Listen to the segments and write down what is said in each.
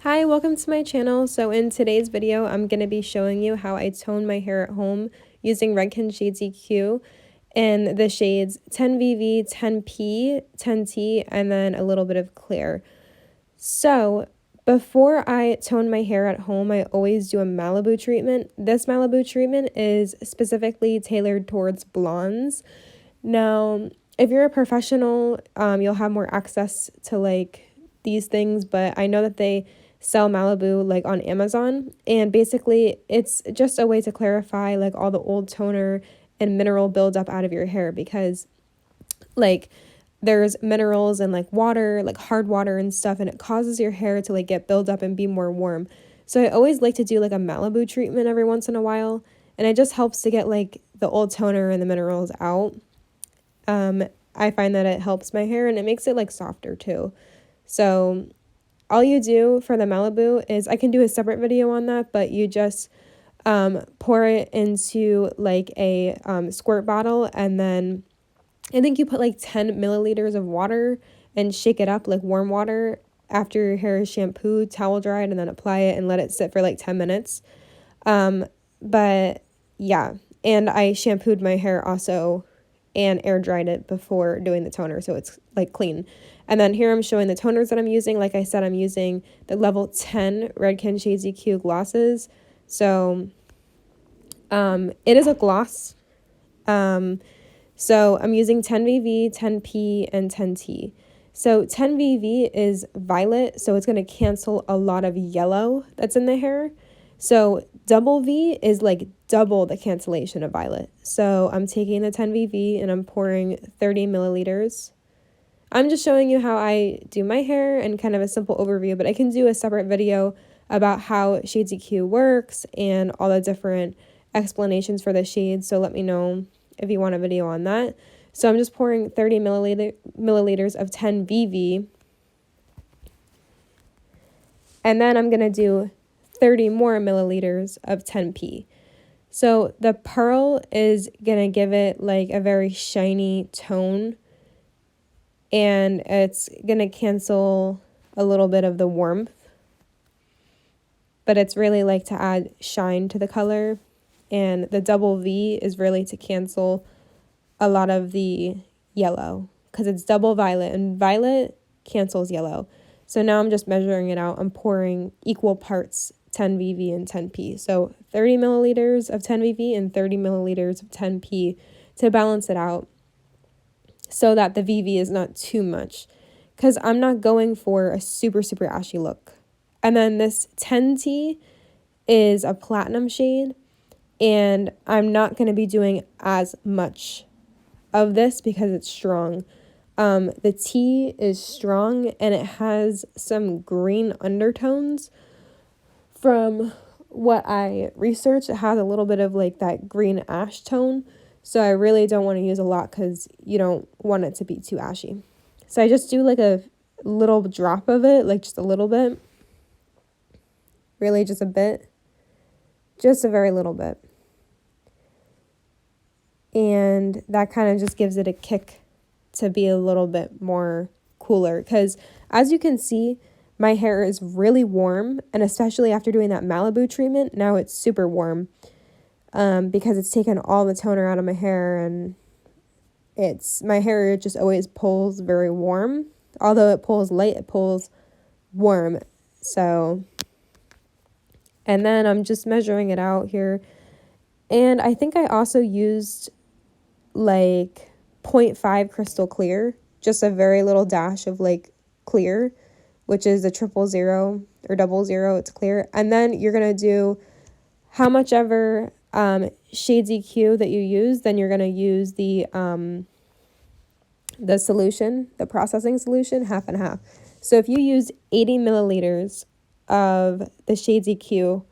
Hi, welcome to my channel. So in today's video, I'm going to be showing you how I tone my hair at home using RedkenShadesEQ in the shades 10VV, 10P, 10T, and then a little bit of clear. So before I tone my hair at home, I always do a Malibu treatment. This Malibu treatment is specifically tailored towards blondes. Now, if you're a professional, you'll have more access to like these things, but I know that they sell Malibu like on Amazon, and basically it's just a way to clarify like all the old toner and mineral buildup out of your hair, because like there's minerals and like water, like hard water and stuff, and it causes your hair to like get built up and be more warm. So I always like to do like a Malibu treatment every once in a while, and it just helps to get like the old toner and the minerals out. I find that it helps my hair and it makes it like softer too. So all you do for the Malibu is, I can do a separate video on that, but you just pour it into like a squirt bottle, and then I think you put like 10 milliliters of water and shake it up like warm water after your hair is shampooed, towel dried, and then apply it and let it sit for like 10 minutes. But yeah, and I shampooed my hair also and air dried it before doing the toner, so it's like clean. And then here I'm showing the toners that I'm using. Like I said, I'm using the level 10 Redken Shades EQ glosses. So it is a gloss. So I'm using 10VV, 10P, and 10T. So 10VV is violet, so it's going to cancel a lot of yellow that's in the hair. So double V is like double the cancellation of violet. So I'm taking the 10VV and I'm pouring 30 milliliters. I'm just showing you how I do my hair and kind of a simple overview, but I can do a separate video about how Shades EQ works and all the different explanations for the shades. So let me know if you want a video on that. So I'm just pouring 30 milliliters of 10VV. And then I'm going to do 30 more milliliters of 10P. So the pearl is going to give it like a very shiny tone, and it's going to cancel a little bit of the warmth, but it's really like to add shine to the color. And the double V is really to cancel a lot of the yellow, because it's double violet, and violet cancels yellow. So now I'm just measuring it out. I'm pouring equal parts 10VV and 10P. So 30 milliliters of 10VV and 30 milliliters of 10P to balance it out, so that the VV is not too much, because I'm not going for a super, super ashy look. And then this 10T is a platinum shade, and I'm not going to be doing as much of this because it's strong. The T is strong and it has some green undertones. From what I researched, it has a little bit of like that green ash tone. So I really don't want to use a lot because you don't want it to be too ashy. So I just do like a little drop of it, like just a little bit. Really just a bit. Just a very little bit. And that kind of just gives it a kick to be a little bit more cooler. Because as you can see, my hair is really warm. And especially after doing that Malibu treatment, now it's super warm. Because it's taken all the toner out of my hair, and my hair just always pulls very warm. Although it pulls light, it pulls warm. So, and then I'm just measuring it out here. And I think I also used like 0.5 crystal clear, just a very little dash of like clear, which is the 000 or 00. It's clear. And then you're going to do how much ever Shades EQ that you use, then you're going to use the solution, the processing solution, half and half. So if you use 80 milliliters of the Shades EQ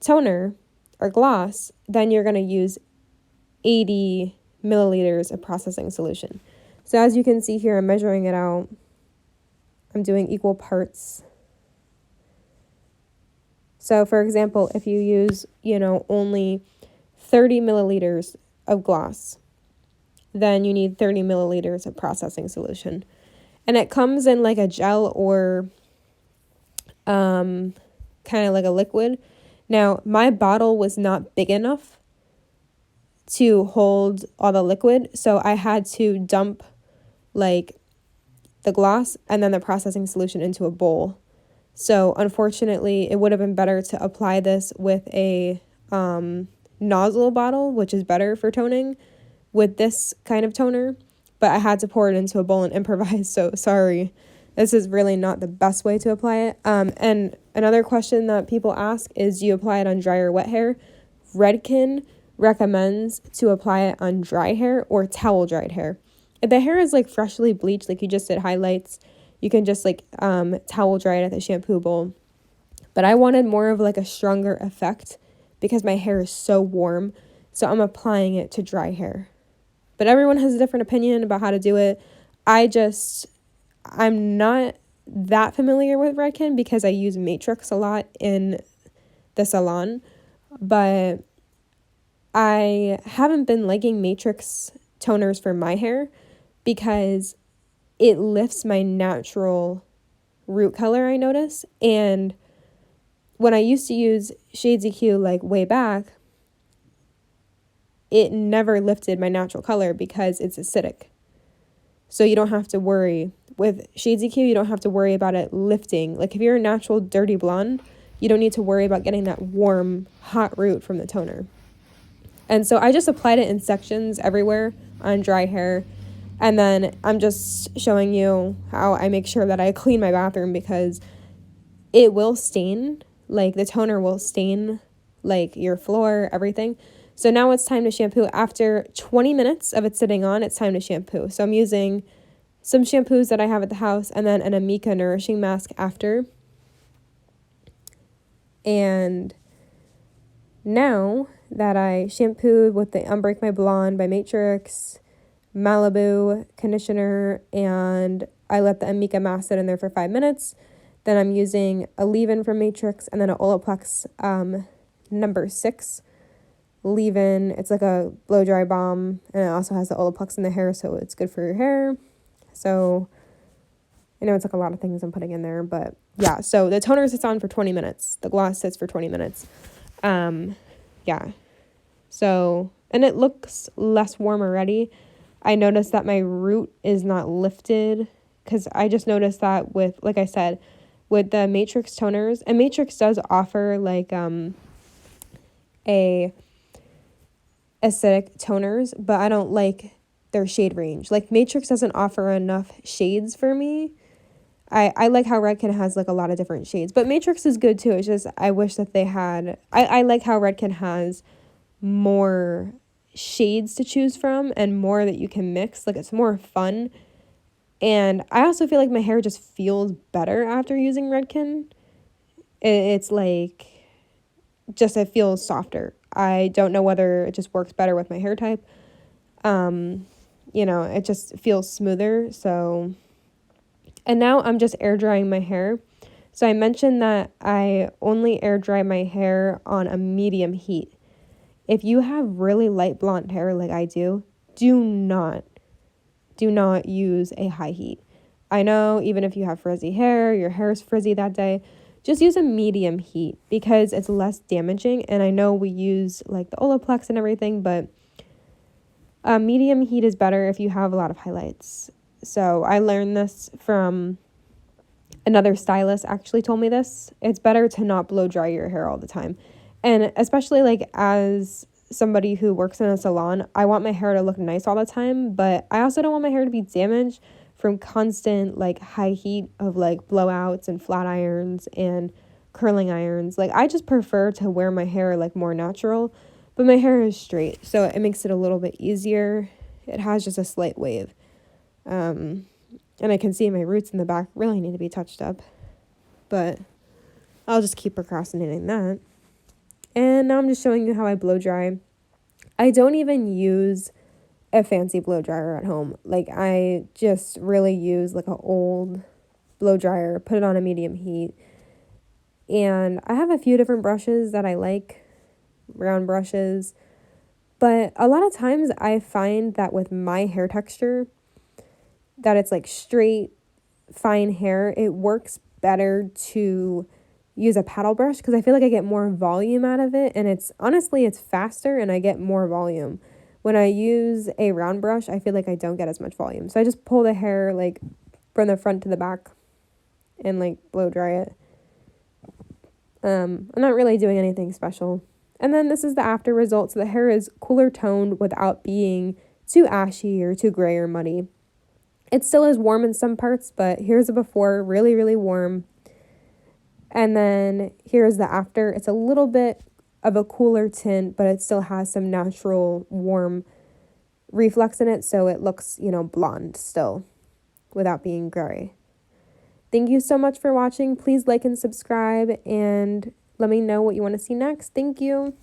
toner or gloss, then you're going to use 80 milliliters of processing solution. So as you can see here, I'm measuring it out. I'm doing equal parts. So for example, if you use, only 30 milliliters of gloss, then you need 30 milliliters of processing solution. And it comes in like a gel or kind of like a liquid. Now, my bottle was not big enough to hold all the liquid, so I had to dump like the gloss and then the processing solution into a bowl. So unfortunately, it would have been better to apply this with a nozzle bottle, which is better for toning with this kind of toner, but I had to pour it into a bowl and improvise, so sorry. This is really not the best way to apply it. And another question that people ask is, do you apply it on dry or wet hair? Redken recommends to apply it on dry hair or towel dried hair. If the hair is like freshly bleached, like you just did highlights, you can just like towel dry it at the shampoo bowl. But I wanted more of like a stronger effect because my hair is so warm, so I'm applying it to dry hair. But everyone has a different opinion about how to do it. I'm not that familiar with Redken because I use Matrix a lot in the salon, but I haven't been liking Matrix toners for my hair because it lifts my natural root color, I notice. And when I used to use ShadesEQ like way back, it never lifted my natural color because it's acidic. So you don't have to worry. With ShadesEQ, you don't have to worry about it lifting. Like if you're a natural dirty blonde, you don't need to worry about getting that warm, hot root from the toner. And so I just applied it in sections everywhere on dry hair. And then I'm just showing you how I make sure that I clean my bathroom because it will stain. Like the toner will stain like your floor, everything. So now it's time to shampoo. After 20 minutes of it sitting on, it's time to shampoo. So I'm using some shampoos that I have at the house and then an Amika nourishing mask after. And now that I shampooed with the Unbreak My Blonde by Matrix, Malibu conditioner, and I let the Amika mask sit in there for 5 minutes, then I'm using a leave-in from Matrix and then an Olaplex number 6 leave-in. It's like a blow dry balm, and it also has the Olaplex in the hair, so it's good for your hair. So I know it's like a lot of things I'm putting in there, but yeah. So the toner sits on for 20 minutes. The gloss sits for 20 minutes. Yeah. So, and it looks less warm already. I noticed that my root is not lifted because I just noticed that with, like I said, with the Matrix toners, and Matrix does offer like a acidic toners, but I don't like their shade range. Like Matrix doesn't offer enough shades for me. I like how Redken has like a lot of different shades, but Matrix is good too. It's just I wish that they had, I like how Redken has more shades to choose from and more that you can mix. Like it's more fun. And I also feel like my hair just feels better after using Redken. It's like just it feels softer. I don't know whether it just works better with my hair type. It just feels smoother. So, and now I'm just air drying my hair. So I mentioned that I only air dry my hair on a medium heat. If you have really light blonde hair like I do not use a high heat. I know even if you have frizzy hair, your hair is frizzy that day, just use a medium heat because it's less damaging. And I know we use like the Olaplex and everything, but medium heat is better if you have a lot of highlights. So I learned this from another stylist actually told me this. It's better to not blow dry your hair all the time. And especially like as somebody who works in a salon, I want my hair to look nice all the time, but I also don't want my hair to be damaged from constant like high heat of like blowouts and flat irons and curling irons. Like I just prefer to wear my hair like more natural, but my hair is straight, so it makes it a little bit easier. It has just a slight wave. And I can see my roots in the back really need to be touched up, but I'll just keep procrastinating that. And now I'm just showing you how I blow dry. I don't even use a fancy blow dryer at home. Like I just really use like an old blow dryer, put it on a medium heat. And I have a few different brushes that I like, round brushes. But a lot of times I find that with my hair texture, that it's like straight, fine hair, it works better to use a paddle brush because I feel like I get more volume out of it, and it's faster and I get more volume. When I use a round brush, I feel like I don't get as much volume. So I just pull the hair like from the front to the back and like blow dry it. I'm not really doing anything special. And then this is the after result. So the hair is cooler toned without being too ashy or too gray or muddy. It still is warm in some parts, but here's a before, really, really warm. And then here's the after. It's a little bit of a cooler tint, but it still has some natural warm reflex in it. So it looks, blonde still without being gray. Thank you so much for watching. Please like and subscribe and let me know what you want to see next. Thank you.